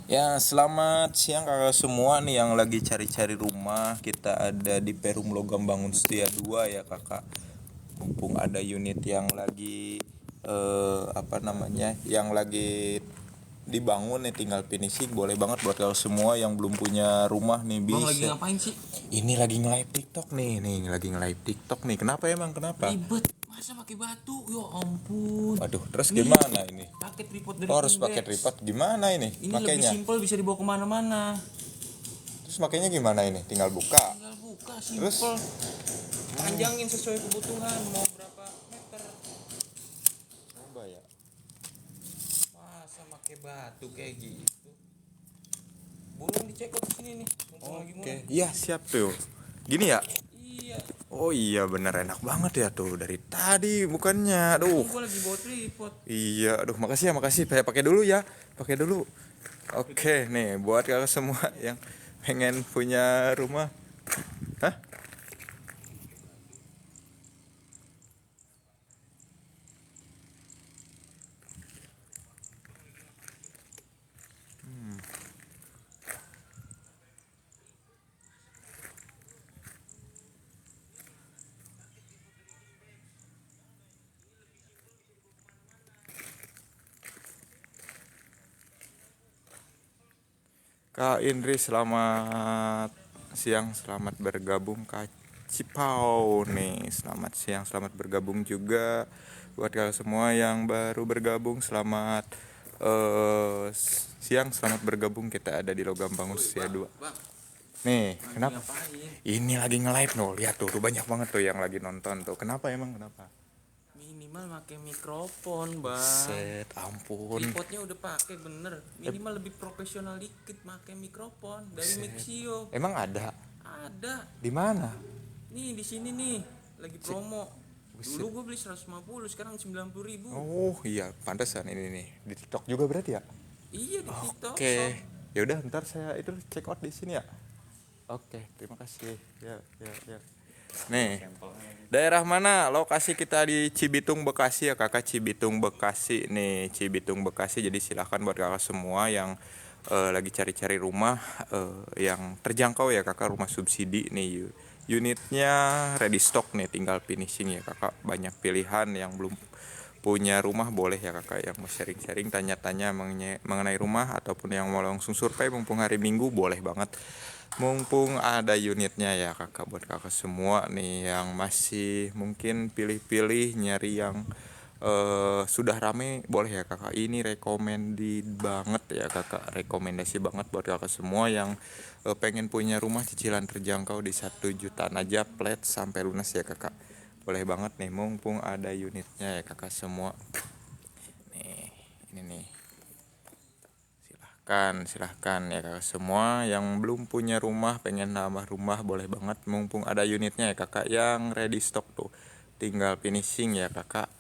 Ya, selamat siang kakak semua nih yang lagi cari-cari rumah. Kita ada di Perum Logam Bangun Setia 2 ya kakak. Mumpung ada unit yang lagi yang lagi dibangun nih, tinggal finishing. Boleh banget buat kalau semua yang belum punya rumah nih Bang lagi bisa. ngapain sih? Ini lagi nge-live TikTok nih lagi nge-live TikTok nih. Kenapa emang kenapa? Ribet. Masa pakai batu? Ya ampun. Waduh, terus Nih, gimana ini? pakai tripod dari Oh, harus pakai Index. tripod gimana ini Ini lebih makainya? simpel, bisa dibawa kemana-mana. Terus makainya gimana ini? Tinggal buka. Tinggal buka, Terus simpel. Panjangin sesuai kebutuhan. Mau berapa meter? coba ya. Masa pakai batu kayak gitu? Belum dicekot di sini nih. Mumpung lagi Oke, murah. iya siap tuh. Gini ya? Iya. Oh iya bener enak banget ya tuh dari tadi bukannya. Aduh. Kan gua lagi bawa tripod. Iya, aduh makasih ya makasih. Saya pakai dulu ya. Pakai dulu. Oke, nih buat kalian semua yang pengen punya rumah. Hah? Kak Indri selamat siang, selamat bergabung Kak Cipau nih. Selamat siang, selamat bergabung juga buat kalian semua yang baru bergabung. Selamat siang, selamat bergabung. Kita ada di Logam Bangun Setia 2. Bang, Nih, lagi kenapa? ngapain? Ini lagi nge-live no. Lihat tuh banyak banget tuh yang lagi nonton tuh. Kenapa emang kenapa? Minimal pakai mikrofon, Bang. Set, ampun. Tripodnya udah pakai bener, minimal lebih profesional dikit, pakai mikrofon dari Set. Mixio. Emang ada? Ada Di mana? nih, di sini nih lagi promo. Dulu Buset. gue beli 150, sekarang 90.000. Oh iya, pantesan ini nih. Di TikTok juga berarti ya? Iya, di TikTok Oke, Shop. ya udah ntar saya itu check out di sini ya. Oke, terima kasih. Ya, ya, ya. Nih, daerah mana? Lokasi kita di Cibitung Bekasi ya kakak. Cibitung Bekasi nih, Cibitung Bekasi. Jadi silahkan buat kakak semua yang lagi cari-cari rumah yang terjangkau ya kakak, rumah subsidi nih. Unitnya ready stock nih, tinggal finishing ya kakak. Banyak pilihan. Yang belum punya rumah boleh ya kakak, yang mau sharing-sharing tanya-tanya mengenai rumah ataupun yang mau langsung survei mumpung hari Minggu boleh banget, mumpung ada unitnya ya kakak. Buat kakak semua nih yang masih mungkin pilih-pilih nyari yang sudah rame boleh ya kakak. Ini recommended banget ya kakak, rekomendasi banget buat kakak semua yang pengen punya rumah cicilan terjangkau di 1 jutaan aja flat sampai lunas ya kakak. Boleh banget nih mumpung ada unitnya ya kakak semua. Nih, ini nih. Silahkan ya kakak semua yang belum punya rumah, pengen nambah rumah boleh banget mumpung ada unitnya ya kakak yang ready stock tuh. Tinggal finishing ya kakak.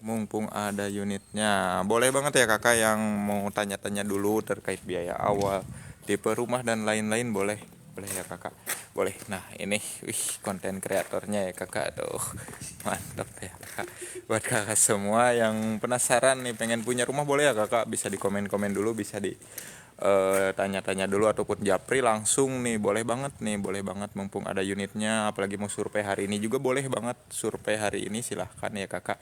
Mumpung ada unitnya. Boleh banget ya kakak yang mau tanya-tanya dulu terkait biaya awal, tipe rumah dan lain-lain boleh. Boleh ya kakak. Boleh. Nah, ini konten kreatornya ya kakak. Tuh. Mantap ya kakak. Buat kakak semua yang penasaran nih pengen punya rumah boleh ya kakak, bisa di komen-komen dulu, bisa di tanya-tanya dulu ataupun japri langsung nih, boleh banget nih, boleh banget mumpung ada unitnya. Apalagi mau survei hari ini juga boleh banget, survei hari ini silahkan ya kakak,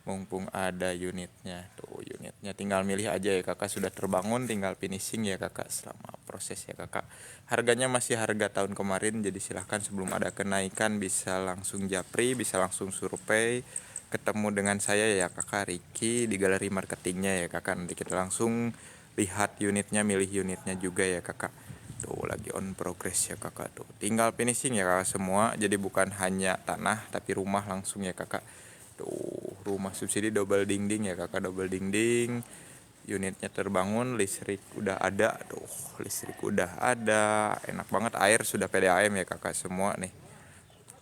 mumpung ada unitnya. Tuh unitnya tinggal milih aja ya kakak, sudah terbangun tinggal finishing ya kakak selama proses ya kakak. Harganya masih harga tahun kemarin, jadi silahkan sebelum ada kenaikan bisa langsung japri, bisa langsung survei, ketemu dengan saya ya kakak, Ricky di galeri marketingnya ya kakak. Nanti kita langsung lihat unitnya, milih unitnya juga ya kakak. Tuh lagi on progress ya kakak, tuh tinggal finishing ya kakak semua. Jadi bukan hanya tanah tapi rumah langsung ya kakak. Tuh rumah subsidi double dinding ya kakak, double dinding. Unitnya terbangun, listrik udah ada. Tuh listrik udah ada, enak banget, air sudah PDAM ya kakak semua nih.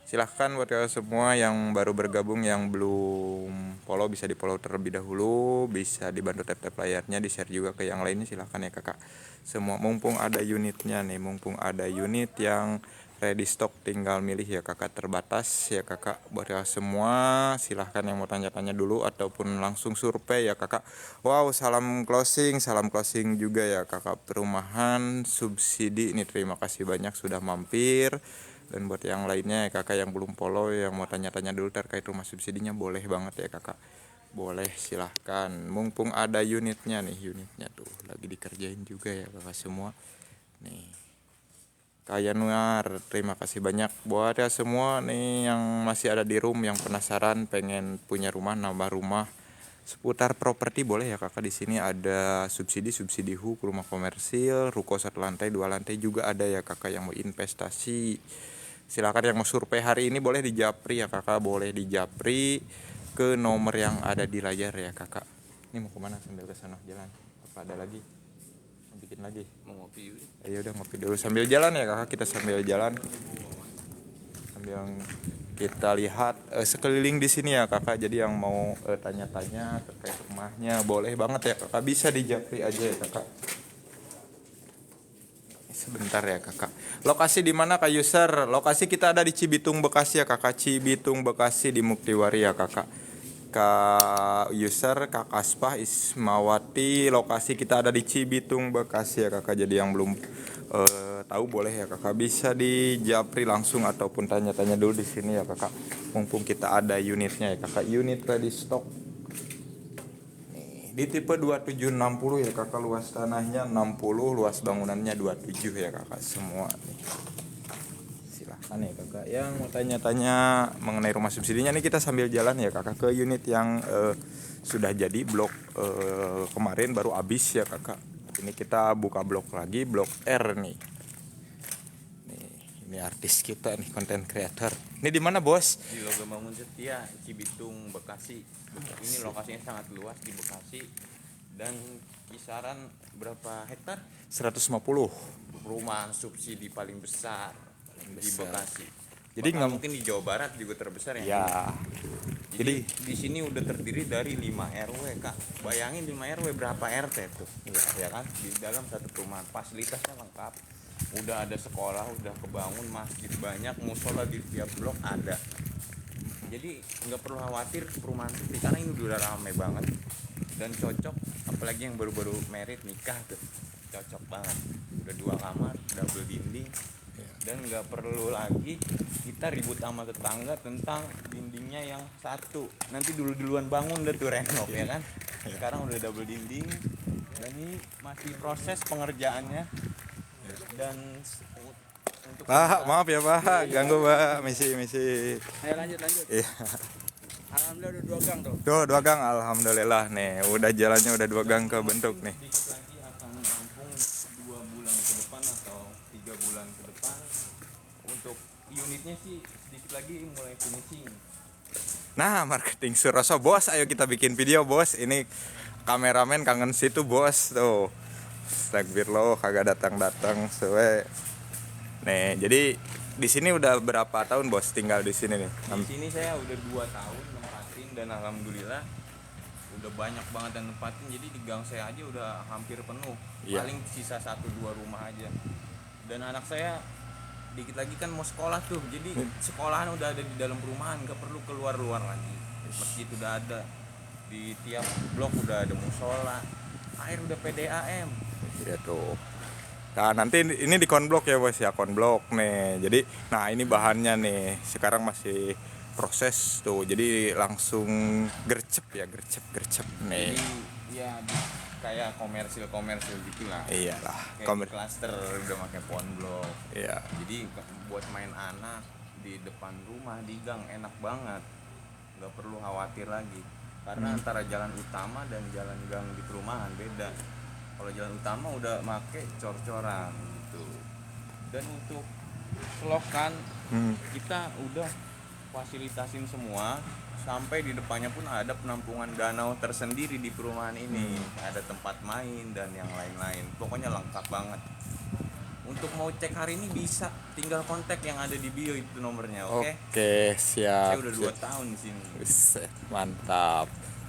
Silahkan buat kalian semua yang baru bergabung, yang belum follow bisa di follow terlebih dahulu, bisa dibantu tap-tap layarnya, di share juga ke yang lainnya silahkan ya kakak semua. Mumpung ada unitnya nih, mumpung ada unit yang ready stock, tinggal milih ya kakak, terbatas ya kakak. Buat ya semua silahkan yang mau tanya-tanya dulu ataupun langsung survei ya kakak. Wow, salam closing juga ya kakak. Perumahan subsidi ini, terima kasih banyak sudah mampir. Dan buat yang lainnya ya kakak yang belum follow, yang mau tanya-tanya dulu terkait rumah subsidinya, boleh banget ya kakak. Boleh, silahkan. Mumpung ada unitnya tuh lagi dikerjain juga ya kakak semua. Nih, Kak Yanuar, terima kasih banyak buat ya semua nih yang masih ada di room, yang penasaran pengen punya rumah, nambah rumah seputar properti, boleh ya kakak. Di sini ada subsidi rumah komersil, ruko 1 lantai 2 lantai juga ada ya kakak. Yang mau investasi silakan, yang mau survei hari ini boleh di japri ya kakak, boleh di japri ke nomor yang ada di layar ya kakak. Ini mau kemana sambil ke sana jalan? Apa ada lagi? Mau bikin lagi? Mau ngopi yuk. Ayo udah ngopi dulu sambil jalan ya kakak, kita sambil jalan sambil kita lihat sekeliling di sini ya kakak. Jadi yang mau tanya-tanya terkait rumahnya boleh banget ya kakak, bisa di japri aja ya kakak. Sebentar ya kakak. Lokasi di mana kak user? Lokasi kita ada di Cibitung Bekasi ya kakak. Cibitung Bekasi di Muktiwari ya kakak. Kak user Kak Kaspah Ismawati, lokasi kita ada di Cibitung Bekasi ya kakak. Jadi yang belum tahu boleh ya kakak, bisa di japri langsung ataupun tanya-tanya dulu di sini ya kakak. Mumpung kita ada unitnya ya kakak. Unit ready stock di tipe 2760 ya kakak. Luas tanahnya 60, luas bangunannya 27 ya kakak semua nih. Silahkan ya kakak yang mau tanya-tanya mengenai rumah subsidinya. Nih kita sambil jalan ya kakak ke unit yang sudah jadi blok kemarin baru habis ya kakak. Ini kita buka blok lagi, blok R nih. Ini artis kita nih, konten creator. Ini di mana bos? Di Logo Bangun Setia, Cibitung, Bekasi. Ini lokasinya sangat luas di Bekasi dan kisaran berapa hektar? 150. Perumahan subsidi paling besar di Bekasi. Jadi Bahkan nggak mungkin di Jawa Barat juga terbesar ya. ya. Jadi di sini udah terdiri dari 5 RW kak. Bayangin 5 RW berapa RT tuh? Ya kan? Di dalam satu perumahan fasilitasnya lengkap. Udah ada sekolah, udah kebangun, masjid banyak, musola di tiap blok ada. Jadi nggak perlu khawatir perumahan seperti, karena ini udah ramai banget dan cocok. Apalagi yang baru-baru merit nikah tuh cocok banget. Udah 2 kamar, double dinding. Dan nggak perlu lagi kita ribut sama tetangga tentang dindingnya yang satu. Nanti duluan bangun udah tuh renov ya kan. Sekarang udah double dinding dan ini masih proses pengerjaannya. Dan untuk Pak, maaf ya Pak, ganggu Pak, misi. Ayo lanjut. Iya. Alhamdulillah udah 2 gang tuh. Tuh 2 gang, alhamdulillah nih, udah jalannya udah 2 gang ke bentuk nih. sedikit lagi akan rampung 2 bulan ke depan atau 3 bulan ke depan. Untuk unitnya sih sedikit lagi mulai finishing. Nah, marketing Suroso bos, ayo kita bikin video bos. Ini kameramen kangen situ bos tuh. Astagfirullah kagak datang suwe. Nih, jadi di sini udah berapa tahun bos tinggal di sini nih? Di sini saya udah 2 tahun nempatin dan alhamdulillah udah banyak banget dan nempatin. Jadi di gang saya aja udah hampir penuh. Iya. Paling sisa 1-2 rumah aja. Dan anak saya dikit lagi kan mau sekolah tuh. Jadi sekolahan udah ada di dalam perumahan, nggak perlu keluar lagi. Masjid udah ada. Di tiap blok udah ada musola. Air udah PDAM. Iya tuh. Nah nanti ini di konblok ya bos ya, konblok nih. Jadi nah ini bahannya nih sekarang masih proses tuh. Jadi langsung gercep nih. Jadi ya kayak komersil gitu lah. Iyalah. Kayak klaster udah pakai pohon blok. Iya. Jadi buat main anak di depan rumah di gang enak banget. Nggak perlu khawatir lagi. Karena antara jalan utama dan jalan gang di perumahan beda. Kalau jalan utama udah make cor-coran gitu. Dan untuk selokan kita udah fasilitasin semua, sampai di depannya pun ada penampungan danau tersendiri di perumahan ini. Ada tempat main dan yang lain-lain. Pokoknya lengkap banget. Untuk mau cek hari ini bisa, tinggal kontak yang ada di bio itu nomornya, oke? Oke, siap. Saya udah 2 tahun di sini. Wiset, mantap.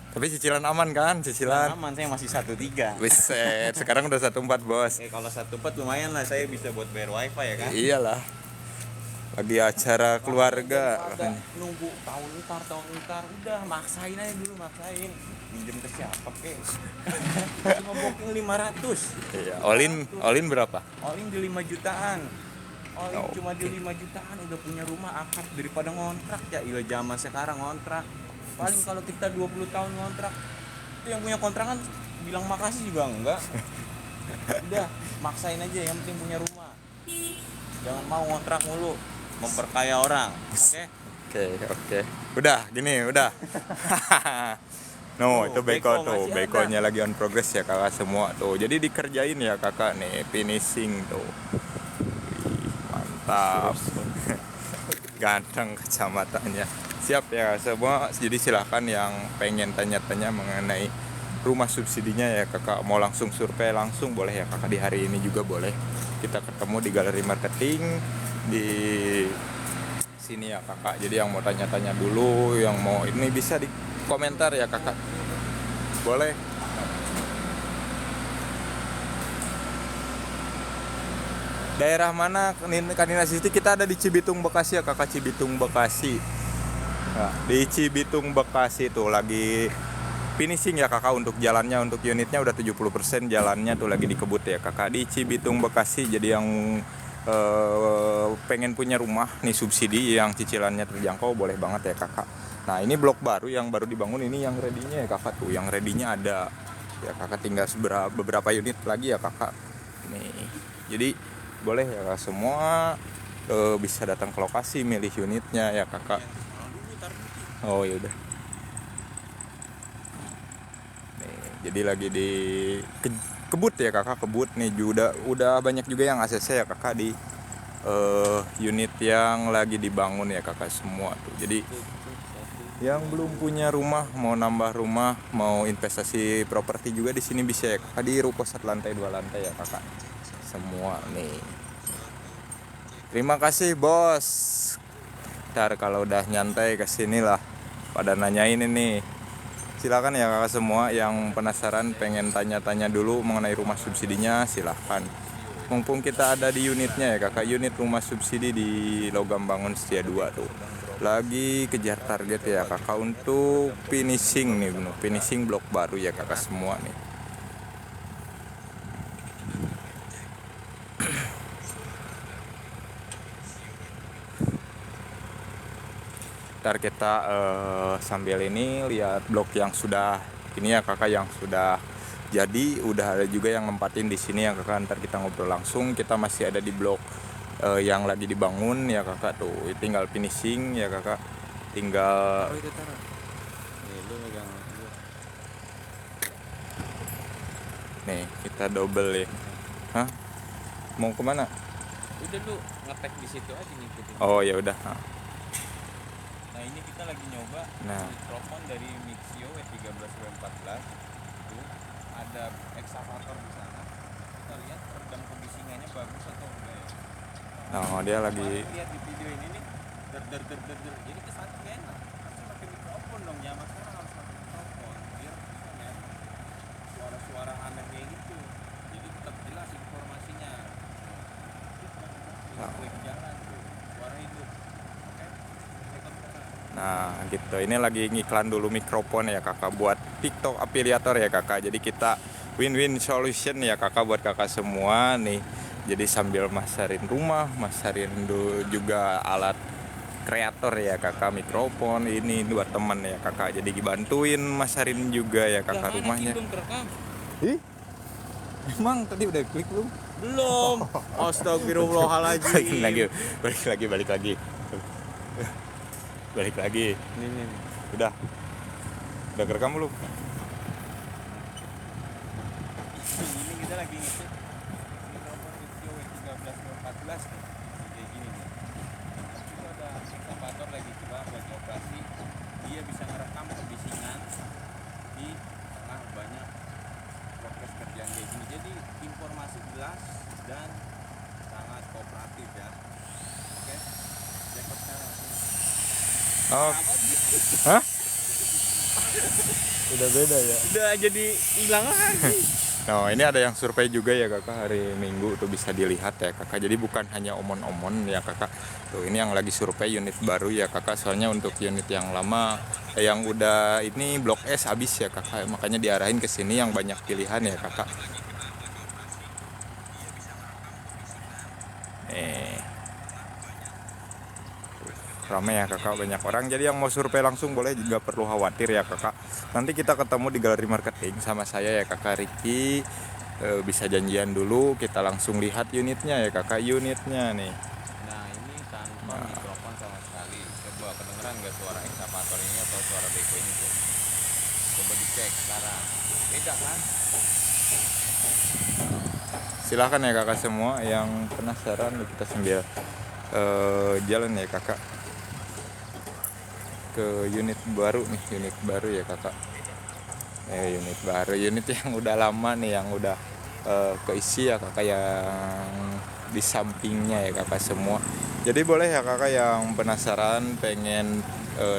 Tapi cicilan aman kan? Cicilan Aman, saya masih 1,3. Wiset, sekarang udah 1,4 bos. Kalau 1,4 lumayan lah, saya bisa buat bayar wifi ya kan? Iyalah. lagi acara keluarga. Daripada nunggu tahun ntar udah maksain aja dulu, maksain minjem ke siapa kek. Cuma booking 500. Iya, all in berapa? All in di 5 jutaan. All in Oh, cuma di 5 jutaan udah punya rumah akad daripada ngontrak ya. Ilah zaman sekarang ngontrak. Paling kalau kita 20 tahun ngontrak, itu yang punya kontrakan bilang makasih juga enggak. Udah, maksain aja yang penting punya rumah. Jangan mau ngontrak mulu, memperkaya orang. Oke? Oke. Udah, gini, udah. No, itu beko beko tuh, masih bekonya lagi on progress ya kakak semua tuh. Jadi dikerjain ya kakak nih, finishing tuh. Wih, mantap. Ganteng kacamatanya. Siap ya semua. Jadi silahkan yang pengen tanya-tanya mengenai rumah subsidinya ya kakak, mau langsung survei langsung boleh ya kakak, di hari ini juga boleh. Kita ketemu di galeri marketing di sini ya kakak. Jadi yang mau tanya-tanya dulu, yang mau ini bisa di komentar ya kakak, boleh. Daerah mana Kanina City? Kita ada di Cibitung Bekasi ya kakak, Cibitung Bekasi. Nah, di Cibitung Bekasi tuh lagi finishing ya kakak, untuk jalannya, untuk unitnya udah 70% jalannya tuh lagi dikebut ya kakak di Cibitung Bekasi. Jadi yang pengen punya rumah nih subsidi yang cicilannya terjangkau boleh banget ya kakak. Nah ini blok baru yang baru dibangun, ini yang ready-nya ya kakak tuh, yang ready-nya ada ya kakak, tinggal beberapa unit lagi ya kakak nih. Jadi boleh ya kakak semua bisa datang ke lokasi milih unitnya ya kakak. Oh ya udah. Jadi lagi di kebut ya kakak, kebut nih udah banyak juga yang ACC ya kakak di unit yang lagi dibangun ya kakak semua tuh. Jadi yang belum punya rumah, mau nambah rumah, mau investasi properti juga di sini bisa ya kakak, di ruko 1 lantai 2 lantai ya kakak semua nih. Terima kasih bos. Ntar kalau udah nyantai kesini lah pada nanyain ini. Silakan ya kakak semua yang penasaran pengen tanya-tanya dulu mengenai rumah subsidinya, silahkan. Mumpung kita ada di unitnya ya kakak, unit rumah subsidi di Logam Bangun Setia 2 tuh. Lagi kejar target ya kakak untuk finishing nih, finishing blok baru ya kakak semua nih. Ntar kita sambil ini lihat blok yang sudah ini ya kakak, yang sudah jadi, udah ada juga yang nempatin di sini ya kakak. Ntar kita ngobrol langsung. Kita masih ada di blok yang lagi dibangun ya kakak tuh, tinggal finishing ya kakak, tinggal nih kita double ya. Hah? Mau kemana? Udah lu ngetek di situ aja ngikutin. Oh ya udah. Nah ini kita lagi nyoba mikrofon dari Mixio W13 W14. Tuh ada eksavator di sana. Kita lihat redam kebisingannya bagus atau enggak ya. Nah dia lagi. Lihat di video ini nih, der. Jadi kesan enak. Harus pakai mikrofon dong ya, mas sekarang harus pakai mikrofon biar bisa ya suara-suara aneh kayak gitu. Jadi tetap jelas informasinya. Klik jalan tuh, suara hidup. Oke. Nah gitu, ini lagi ngiklan dulu mikrofon ya kakak buat TikTok afiliator ya kakak. Jadi kita win-win solution ya kakak buat kakak semua nih. Jadi sambil masarin rumah, masarin juga alat kreator ya kakak, mikrofon ini buat temen ya kakak. Jadi dibantuin masarin juga ya kakak rumahnya. Ih, emang tadi udah klik belum? Belum. Astagfirullahaladzim. Balik lagi. Nih. Udah kerekam belum? Ini kita lagi ngecek mikrofon Mixio W13 W14 nih. Kayak gini nih. Itu ada eksavator lagi coba lagi operasi. Dia bisa ngerekam kebisingan di tengah banyak proses kerjaan kayak gini. Jadi informasi jelas dan sangat kooperatif ya. Oke. Record sekarang. Oh. Hah? Udah beda ya. Udah jadi hilang lagi. Nah, ini ada yang survei juga ya kakak hari Minggu tuh bisa dilihat ya kakak. Jadi bukan hanya omon-omon ya kakak. Tuh ini yang lagi survei unit baru ya kakak. Soalnya untuk unit yang lama yang udah ini blok S habis ya kakak. Makanya diarahin ke sini yang banyak pilihan ya kakak. Ramai ya kakak, banyak orang. Jadi yang mau survei langsung boleh, juga perlu khawatir ya kakak. Nanti kita ketemu di galeri marketing sama saya ya kakak Ricky. Bisa janjian dulu, kita langsung lihat unitnya ya kakak. Unitnya nih. Nah ini tanpa mikrofon sama sekali. Coba kedengeran nggak suara ekskavator ini atau suara beko ini tuh? Coba dicek sekarang. Beda kan? Silahkan ya kakak semua yang penasaran, kita sambil jalan ya kakak ke unit baru nih, unit baru ya kakak. Unit baru, unit yang udah lama nih, yang udah keisi ya kakak, yang di sampingnya ya kakak semua. Jadi boleh ya kakak yang penasaran pengen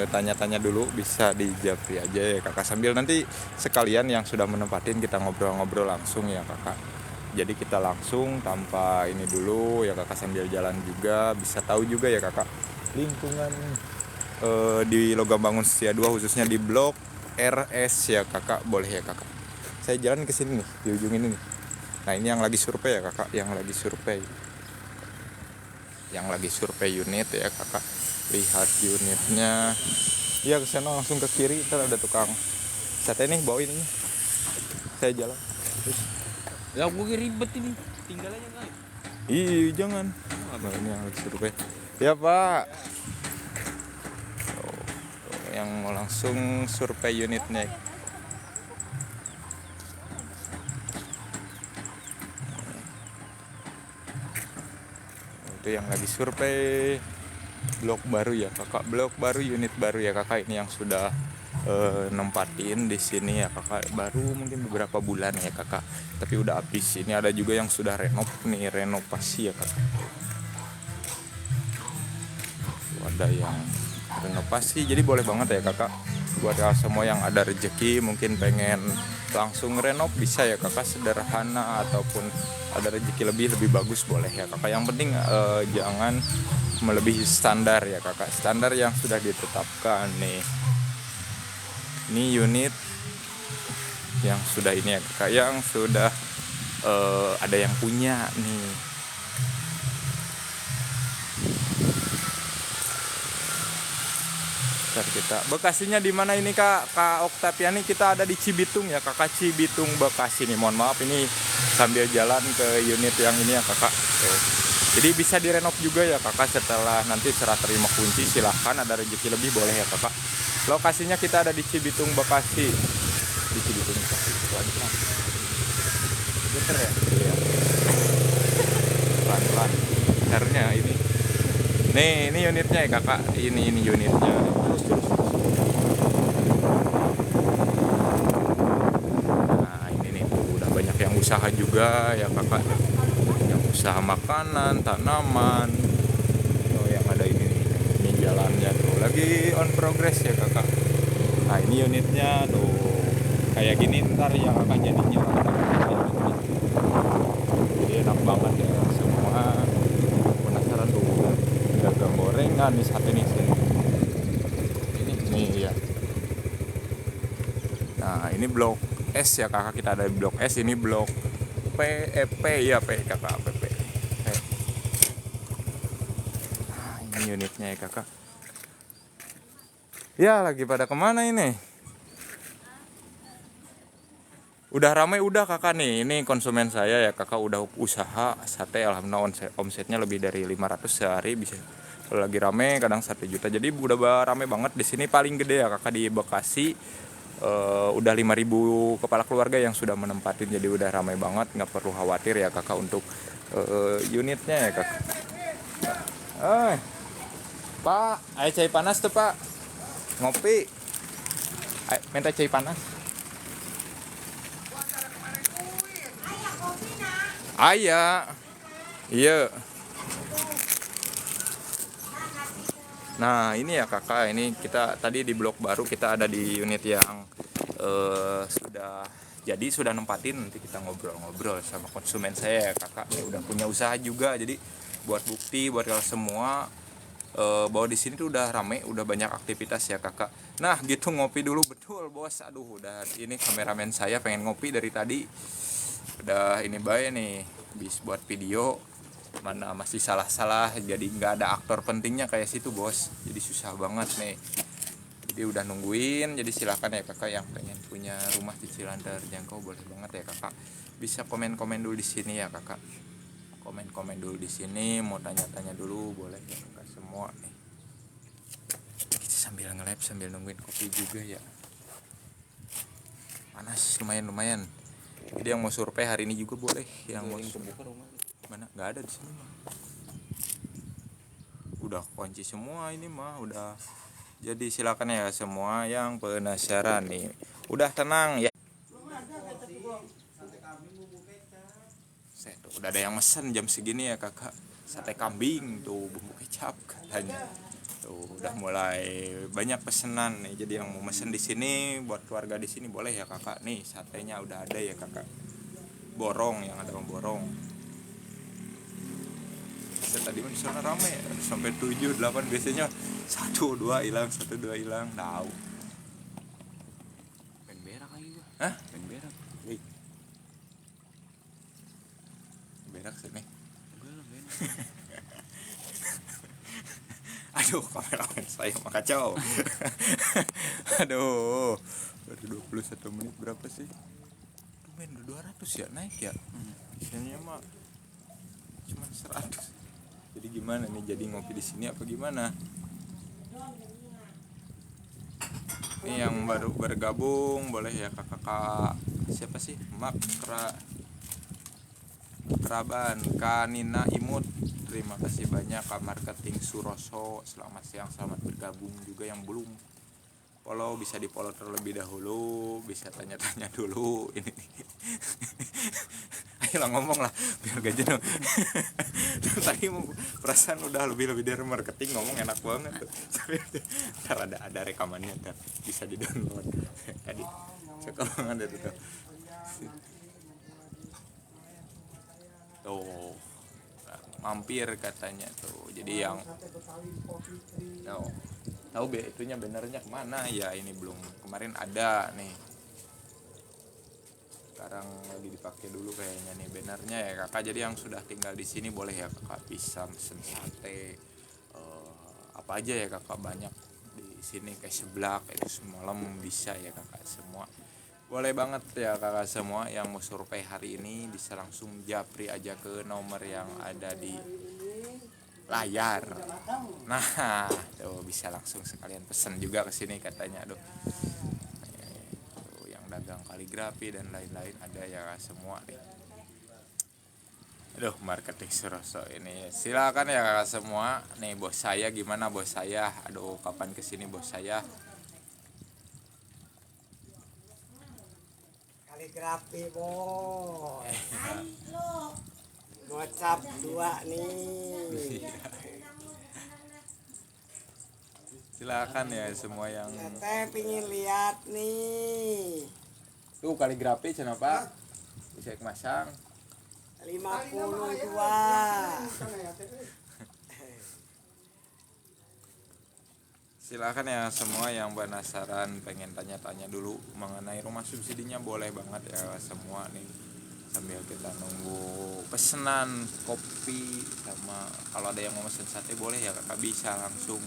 tanya-tanya dulu, bisa di japri aja ya kakak, sambil nanti sekalian yang sudah menempatin kita ngobrol-ngobrol langsung ya kakak. Jadi kita langsung tanpa ini dulu ya kakak, sambil jalan juga bisa tahu juga ya kakak lingkungan di Logam Bangun Setia 2, khususnya di blok RS ya kakak. Boleh ya kakak, saya jalan ke sini nih, di ujung ini nih. Nah ini yang lagi survei ya kakak, yang lagi survei unit ya kakak. Lihat unitnya ya, ke sana langsung ke kiri, ntar ada tukang sate nih, bawain ini, saya jalan terus. Ya gue ribet ini. Tinggal aja kan. Ih jangan. Nah ini yang lagi survei ya pak. Yang mau langsung survei unitnya. Itu yang lagi survei blok baru ya kakak, blok baru, unit baru ya kakak. Ini yang sudah nempatin di sini ya kakak, baru mungkin beberapa bulan ya kakak, tapi udah habis. Ini ada juga yang sudah renovasi ya kakak. Ada yang renovasi, jadi boleh banget ya kakak buat semua yang ada rezeki mungkin pengen langsung renov, bisa ya kakak, sederhana ataupun ada rezeki lebih bagus boleh ya kakak. Yang penting jangan melebihi standar ya kakak, standar yang sudah ditetapkan nih. Ini unit yang sudah ini ya kakak, yang sudah ada yang punya nih. Kita Bekasinya di mana ini kak Oktaviani? Kita ada di Cibitung ya kakak, Cibitung Bekasi nih. Mohon maaf ini sambil jalan ke unit yang ini ya kakak. Jadi bisa direnov juga ya kakak, setelah nanti serah terima kunci silahkan, ada rezeki lebih boleh ya kakak. Lokasinya kita ada di Cibitung Bekasi, di Cibitung Bekasi. Bener ya? Iya. Pelan-pelan caranya ini. Nih ini unitnya ya kakak, ini unitnya. Terus. Nah ini nih tuh udah banyak yang usaha juga ya kakak, yang usaha makanan, tanaman. Oh yang ada ini jalannya tuh lagi on progress ya kakak. Nah ini unitnya tuh kayak gini ntar ya kakak jadinya. Jadi enak banget ya semua. Penasaran tuh dagang gorengan nih, sate nih sini. Ini ya. Nah ini blok S ya kakak, kita ada di blok S. Ini blok P ya, P kakak, PP. Nah ini unitnya ya kakak. Ya lagi pada kemana ini? Udah ramai udah kakak nih. Ini konsumen saya ya kakak, udah usaha sate, alhamdulillah omsetnya lebih dari 500 sehari bisa. Kalau lagi rame kadang 1 juta. Jadi udah rame banget di sini. Paling gede ya kakak di Bekasi. Udah 5.000 kepala keluarga yang sudah menempatin. Jadi udah ramai banget, nggak perlu khawatir ya kakak untuk unitnya ya kakak. Pak, ayo cai panas tuh pak, ngopi. Ayo, minta cai panas. Ayah, iya. Nah ini ya kakak, ini kita tadi di blok baru, kita ada di unit yang sudah Jadi sudah nempatin, nanti kita ngobrol-ngobrol sama konsumen saya ya kakak. Ini udah punya usaha juga, jadi buat bukti buat kalian semua bahwa di sini tuh udah rame, udah banyak aktivitas ya kakak. Nah gitu, ngopi dulu betul bos. Aduh, udah ini kameramen saya pengen ngopi dari tadi. Udah ini bae nih, bis buat video. Mana masih salah-salah, jadi nggak ada aktor pentingnya kayak situ bos. Jadi susah banget nih. Jadi udah nungguin. Jadi silakan ya kakak yang pengen punya rumah cicilan terjangkau, boleh banget ya kakak. Bisa komen-komen dulu di sini ya kakak. Komen-komen dulu di sini, mau tanya-tanya dulu boleh ya kakak semua nih. Kita sambil nge-live sambil nungguin kopi juga ya. Panas lumayan. Jadi yang mau survei hari ini juga boleh, yang mau kebuka rumah. mana nggak ada di sini mah. Udah kunci semua ini mah udah. Jadi silakan ya semua yang penasaran nih. Udah tenang ya. Tuh, udah ada yang mesen jam segini ya kakak, sate kambing tuh bumbu kecap katanya. Tuh udah mulai banyak pesanan nih. Jadi yang mau mesen di sini buat keluarga di sini boleh ya kakak. Nih satenya udah ada ya kakak. Borong, yang ada borong. Saya tadi di sana rame sampai 7 8 biasanya 1 2 hilang, 1 2 hilang. Tahu. Pengen berak lagi gua. Hah? Pengen berak. Wih. Berak sini. Enggak lah, berak. Aduh, kameramen saya mah kacau. Aduh. Baru 21 menit berapa sih? Tuh men, udah 200 ya naik ya. Biasanya mah cuma 100. Jadi gimana nih, jadi ngopi di sini apa gimana? Ini yang baru bergabung boleh ya kakak. Siapa sih? Keraban Kanina Imut. Terima kasih banyak Kak Marketing Suroso. Selamat siang, selamat bergabung juga yang belum follow, bisa di follow terlebih dahulu, bisa tanya-tanya dulu ini. Ayolah ngomong lah biar gak jenuh. Tadi perasaan udah lebih dari marketing, ngomong enak banget tuh. Ntar ada rekamannya, ntar bisa di download. Tadi suka banget itu tuh. Tuh mampir katanya tuh. Jadi yang tahu itunya benernya kemana ya, ini belum, kemarin ada nih, sekarang lagi dipakai dulu kayaknya nih benernya ya kakak. Jadi yang sudah tinggal di sini boleh ya kakak, bisa mesen sate apa aja ya kakak, banyak di sini kayak seblak itu semalam bisa ya kakak semua. Boleh banget ya kakak semua yang mau survei hari ini bisa langsung japri aja ke nomor yang ada di layar. Nah, tuh bisa langsung sekalian pesen juga ke sini katanya. Aduh. Tuh yang dagang kaligrafi dan lain-lain ada ya semua nih. Aduh, Marketing Suroso ini. Silakan ya kakak semua. Nih bos saya gimana bos saya? Aduh, kapan kesini bos saya? Kaligrafi bos. Gocap 2 nih. Silakan ya semua yang Teteh pingin lihat nih. tuh kaligrafi kenapa? Bisa masang 52. Silakan ya semua yang penasaran pengen tanya-tanya dulu mengenai rumah subsidinya, boleh banget ya semua nih, sambil kita nunggu pesanan kopi sama kalau ada yang mau pesen sate boleh ya kakak, bisa langsung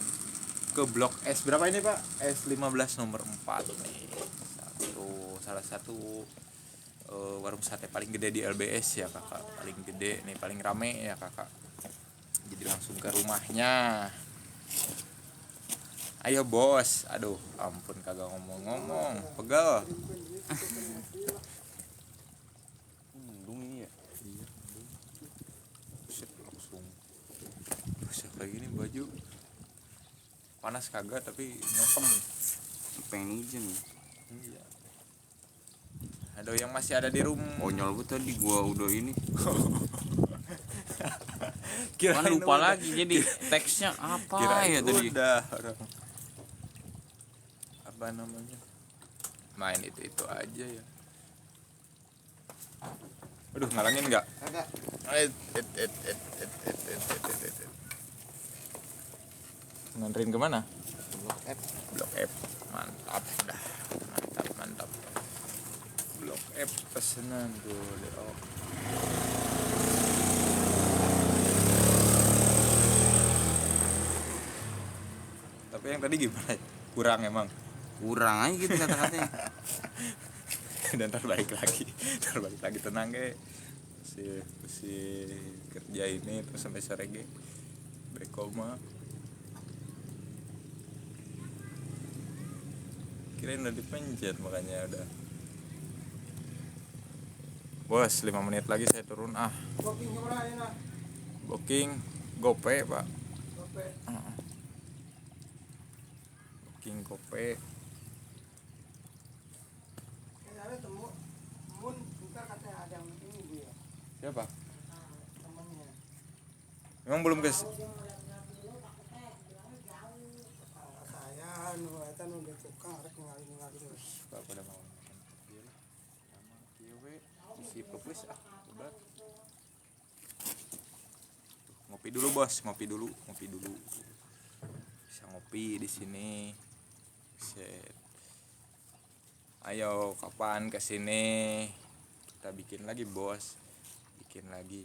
ke Blok S berapa ini pak? S15 nomor 4 nih, salah satu warung sate paling gede di LBS ya kakak, paling gede nih, paling rame ya kakak. Jadi langsung ke rumahnya. Ayo bos, aduh ampun kagak ngomong-ngomong, pegel. Mendung ini ya. Iya, buset langsung. Buset kayak gini baju. Panas kagak tapi nokem. Pengen hujan. Iya. Aduh yang masih ada di rumah. Konyol gue tadi gua udah ini. Kirain lupa udah. lagi jadi teksnya apa Kirain ya tadi. udah orang. Apa namanya? Main itu aja ya. Aduh, ngalangin nggak? Kagak. Nganterin kemana? Blok F. Blok F. Mantap dah. Mantap. Blok F pesanan tuh. Oh. Tapi yang tadi gimana? Kurang emang. Kurang aja gitu kata-katanya. Dan terbalik lagi tenang ge. Si kerja ini terus sampai sore ge. Bekoma. Kirain udah dipencet makanya udah. Bos, 5 menit lagi saya turun ah. Booking kemana ini nak? Booking GoPay, Pak. Gope. Booking GoPay. Ada temu. Mun ntar katanya ada yang ini Bu ya. Siapa? Temennya. Memang belum ke Saya eta nu di tukang rek ngalih-ngalih. Pak pada mau makan. Ieu lah. Sama kieu we isi pepes ah, obat. Ngopi dulu, Bos. Ngopi dulu. Bisa ngopi di sini. Set. Ayo kapan ke sini? Kita bikin lagi, Bos. Bikin lagi.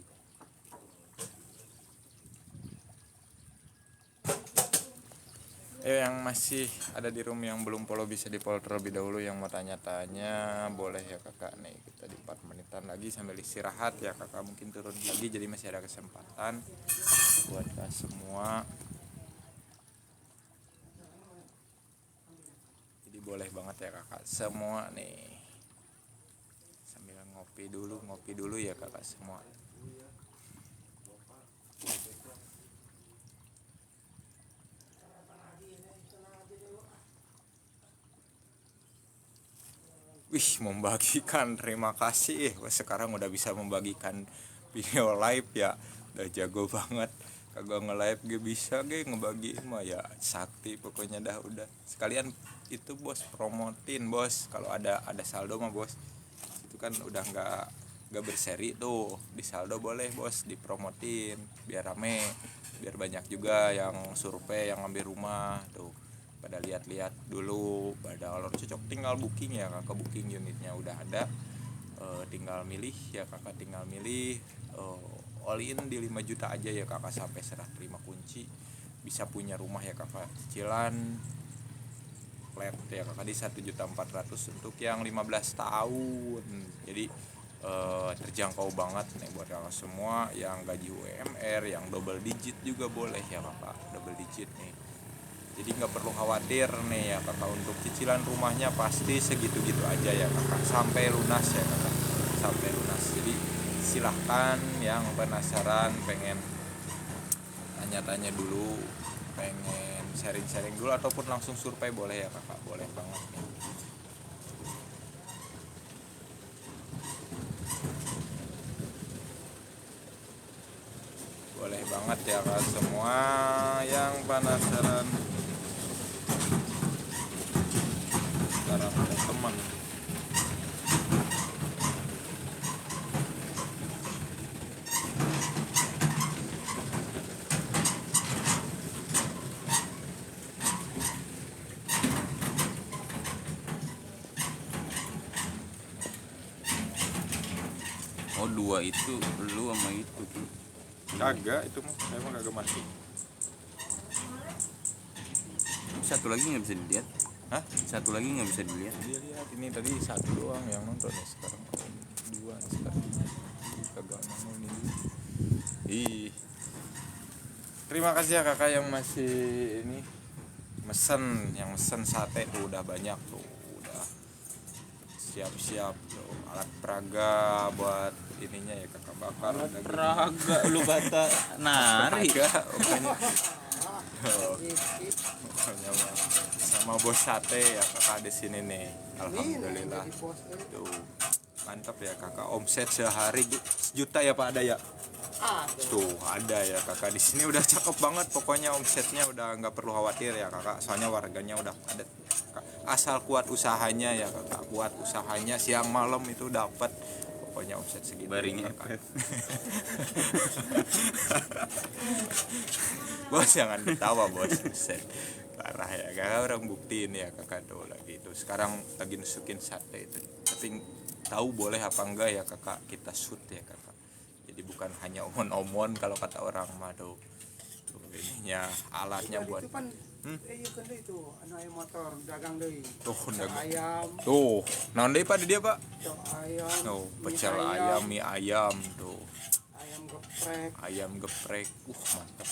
Yang masih ada di room yang belum follow bisa di follow terlebih dahulu. Yang mau tanya-tanya boleh ya kakak. Nih kita di 4 menitan lagi sambil istirahat ya kakak, mungkin turun lagi jadi masih ada kesempatan buat kalian semua. Jadi boleh banget ya kakak semua nih, sambil ngopi dulu ya kakak semua. Wih, membagikan, terima kasih. Wah, sekarang udah bisa membagikan video live ya, udah jago banget. Kagak nge-live gak bisa ngebagi mah ya sakti pokoknya dah. Udah sekalian itu bos promotin bos, kalau ada saldo mah bos itu kan udah nggak berseri tuh, di saldo boleh bos dipromotin biar rame, biar banyak juga yang survei yang ngambil rumah tuh, pada lihat-lihat dulu. Pada kalau cocok tinggal booking ya kakak, booking unitnya udah ada, tinggal milih ya kakak, tinggal milih all in di 5 juta aja ya kakak, sampai serah terima kunci, bisa punya rumah ya kakak, cicilan flat ya kakak di 1.400.000 untuk yang 15 tahun. Jadi terjangkau banget nih buat kakak semua yang gaji UMR, yang double digit juga boleh ya kakak, double digit nih. Jadi nggak perlu khawatir nih ya kakak, untuk cicilan rumahnya pasti segitu-gitu aja ya kakak, sampai lunas ya kakak, sampai lunas. Jadi silahkan yang penasaran, pengen tanya-tanya dulu, pengen sharing-sharing dulu, ataupun langsung survei boleh ya kakak, boleh banget nih. Boleh banget ya kak semua yang penasaran. Sekarang ada teman. Oh, 2 itu lu sama itu tuh. Kagak, itu mah emang kagak masuk. Satu lagi nggak bisa dilihat. Hah? Satu lagi nggak bisa dilihat. Dia lihat ini tadi 1 doang yang nonton nih, sekarang 2 sekarang. Kagak mau nih. Ih. Terima kasih ya kakak yang masih ini mesen, yang mesen sate tuh udah banyak tuh, udah siap-siap tuh alat peraga buat ininya ya kakak, bakar daging. Peraga lu kata nari. Peraga, pokoknya. Pokoknya mah. Sama bos sate ya kakak di sini nih, alhamdulillah tuh mantap ya kakak, omset sehari 1 juta ya pak, ada ya? Tuh ada ya kakak di sini, udah cakep banget pokoknya, omsetnya udah nggak perlu khawatir ya kakak, soalnya warganya udah padat kakak. Asal kuat usahanya ya kakak, kuat usahanya, siang malam itu dapat pokoknya omset segitu Baring ya, kakak. ngepet. Bos jangan ketawa bos, buset. Parah ya kakak, orang buktiin ya kakak tuh lagi itu sekarang lagi nusukin sate itu, tapi tahu boleh apa enggak ya kakak, kita shoot ya kakak, jadi bukan hanya omon-omon kalau kata orang mah tuh ininya alatnya Jadi buat itu kan iya kan deh itu ayam motor dagang deh. tuh Pecel ayam, tuh naon deui pak di dia pak, cok ayam, tuh mie pecel ayam, mie ayam tuh, ayam geprek. ayam geprek, mantep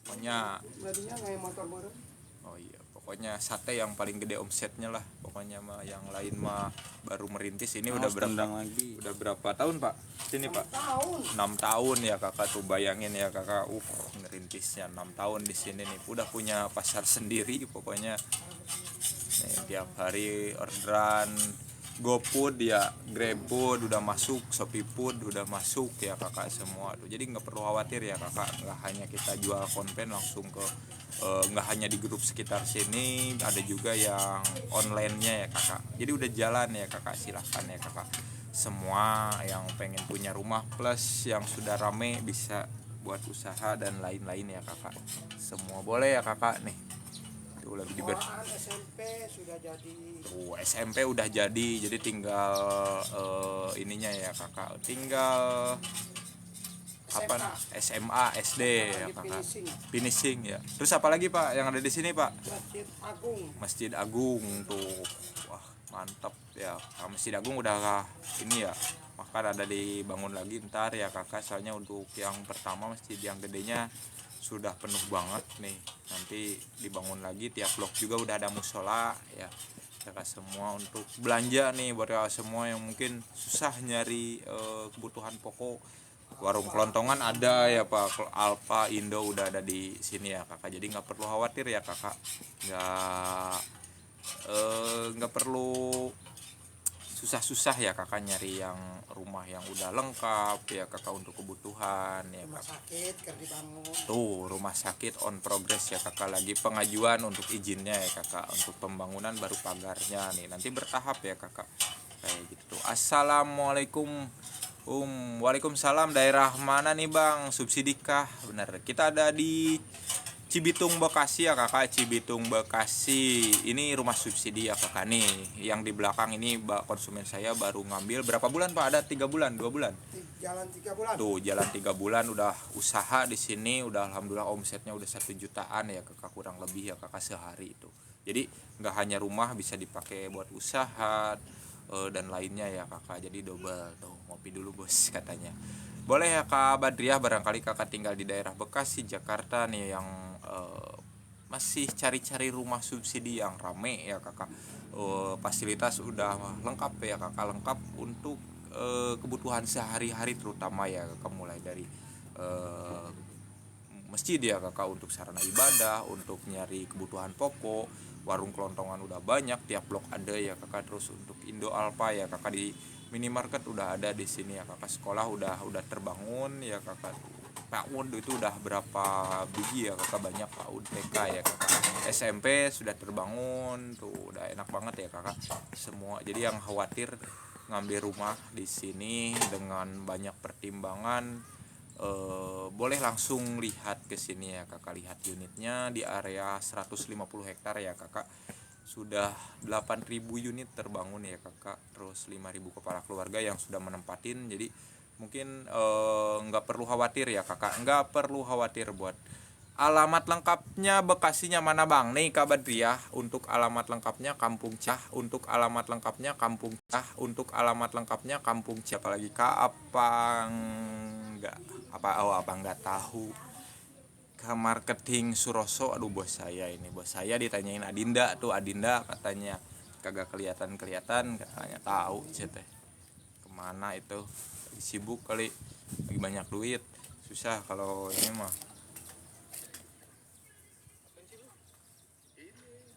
pokoknya. Berartinya ayam motor bareng. Oh iya, pokoknya sate yang paling gede omsetnya lah. Pokoknya mah yang lain mah baru merintis. Ini udah berapa? Lagi. Udah berapa tahun, Pak? Sini, Pak. Tahun. 6 tahun ya, Kakak tuh bayangin ya, Kakak. Ngerintisnya 6 tahun di sini nih. Udah punya pasar sendiri pokoknya. Nih, tiap hari orderan GoFood ya, GrabFood udah masuk, ShopeeFood udah masuk ya kakak semua tuh. Jadi nggak perlu khawatir ya kakak, nggak hanya kita jual konten langsung ke nggak hanya di grup sekitar sini, ada juga yang online-nya ya kakak. Jadi udah jalan ya kakak, silahkan ya kakak. Semua yang pengen punya rumah plus yang sudah rame bisa buat usaha dan lain-lain ya kakak. Semua boleh ya kakak nih. Tuh lagi diber. Sekolahan SMP sudah jadi. SMP udah jadi tinggal ininya ya kakak, tinggal apa SMA SD ya kakak, finishing ya. Terus apa lagi pak yang ada di sini pak? Masjid Agung. Masjid Agung tuh, wah mantap ya. Masjid Agung udah ini ya, maka ada dibangun lagi ntar ya kakak, soalnya untuk yang pertama masjid yang gedenya sudah penuh banget nih, nanti dibangun lagi tiap blok juga udah ada musola ya kakak semua. Untuk belanja nih buat kakak semua yang mungkin susah nyari kebutuhan pokok, warung kelontongan ada ya pak, Alfa Indo udah ada di sini ya kakak, jadi nggak perlu khawatir ya kakak, nggak perlu susah-susah ya kakak nyari yang rumah yang udah lengkap ya kakak untuk kebutuhan ya Rumah kakak. sakit kan dibangun. Tuh rumah sakit on progress ya kakak, lagi pengajuan untuk izinnya ya kakak, untuk pembangunan baru pagarnya nih, nanti bertahap ya kakak kayak gitu. Assalamualaikum. Waalaikumsalam. Daerah mana nih bang, subsidi kah? Bener, kita ada di Cibitung Bekasi ya kakak, Cibitung Bekasi. Ini rumah subsidi ya kakak nih. Yang di belakang ini konsumen saya baru ngambil berapa bulan pak? Ada 3 bulan, 2 bulan. Jalan 3 bulan. Tuh jalan 3 bulan udah usaha di sini, udah alhamdulillah omsetnya udah 1 jutaan ya kakak, kurang lebih ya kakak sehari itu. Jadi nggak hanya rumah, bisa dipakai buat usaha dan lainnya ya kakak. Jadi double tuh, ngopi dulu bos katanya. Boleh ya Kak Badriah, barangkali kakak tinggal di daerah Bekasi, Jakarta nih, yang masih cari-cari rumah subsidi yang rame ya kakak. Fasilitas udah lengkap ya kakak, lengkap untuk kebutuhan sehari-hari terutama ya kakak, mulai dari masjid ya kakak, untuk sarana ibadah, untuk nyari kebutuhan pokok, warung kelontongan udah banyak, tiap blok ada ya kakak. Terus untuk Indo Alfa ya kakak, di minimarket udah ada di sini ya kakak. Sekolah udah terbangun ya kakak. PAUD itu udah berapa biji ya kakak, banyak PAUD TK ya kakak. SMP sudah terbangun tuh, udah enak banget ya kakak semua. Jadi yang khawatir ngambil rumah di sini dengan banyak pertimbangan, boleh langsung lihat ke sini ya kakak, lihat unitnya di area 150 hektar ya kakak. Sudah 8.000 unit terbangun ya kakak, terus 5.000 kepala keluarga yang sudah menempatin. Jadi mungkin nggak perlu khawatir ya kakak, nggak perlu khawatir. Buat alamat lengkapnya Bekasinya mana bang? Nih Kak Badriah, untuk alamat lengkapnya Kampung Cah, untuk alamat lengkapnya Kampung Cah, untuk alamat lengkapnya Kampung Cah. Apalagi Kak, apa nggak apa nggak tahu ke marketing Suroso? Aduh bos saya ditanyain Adinda tuh, Adinda katanya kagak kelihatan katanya, tahu teh kemana itu, lagi sibuk kali, lagi banyak duit, susah kalau ini mah.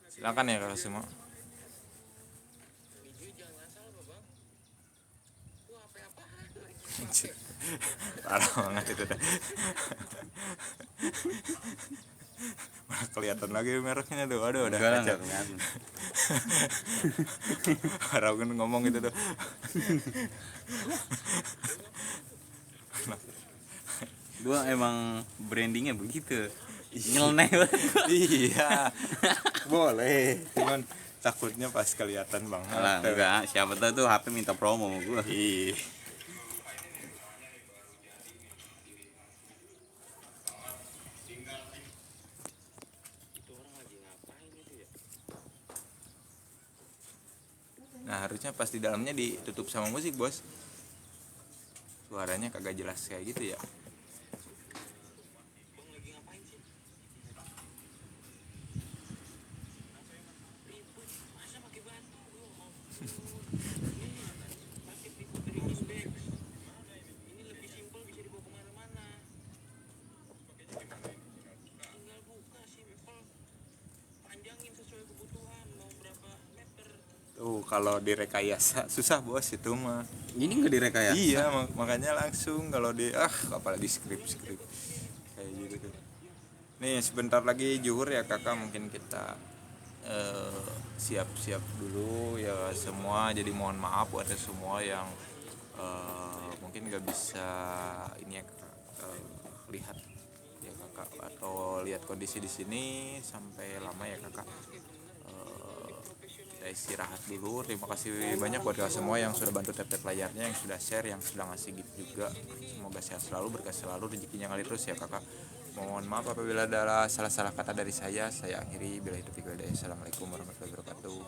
Silakan ya kalau semua. Parah banget itu dah. Mana kelihatan lagi mereknya tuh. Aduh udah Enggak lah, kacau. nggak kelihatan. Ragun ngomong gitu tuh. Gua emang brandingnya begitu. Nyeleneh banget. Iya. Boleh. Cuman takutnya pas kelihatan banget. Lah, enggak, siapa tahu tuh HP minta promo sama gua. Ih. Nah harusnya pas di dalamnya ditutup sama musik bos. Suaranya kagak jelas kayak gitu ya. Tuh kalau direkayasa susah bos itu mah. Ini enggak direkayasa. Iya makanya langsung kalau apalagi skrip kayak gitu tuh. Nih sebentar lagi zuhur ya kakak, mungkin kita siap-siap dulu ya semua. Jadi mohon maaf buat semua yang mungkin nggak bisa ini ya kakak, lihat ya kakak atau lihat kondisi di sini sampai lama ya kakak. Kita istirahat dulu. Terima kasih banyak buat kalian semua yang sudah bantu tap layarnya, yang sudah share, yang sudah ngasih gift juga. Semoga sehat selalu, berkah selalu, rezekinya ngalir terus ya kakak. Mohon maaf apabila ada salah-salah kata dari saya akhiri. Bila itu. Assalamualaikum warahmatullahi wabarakatuh.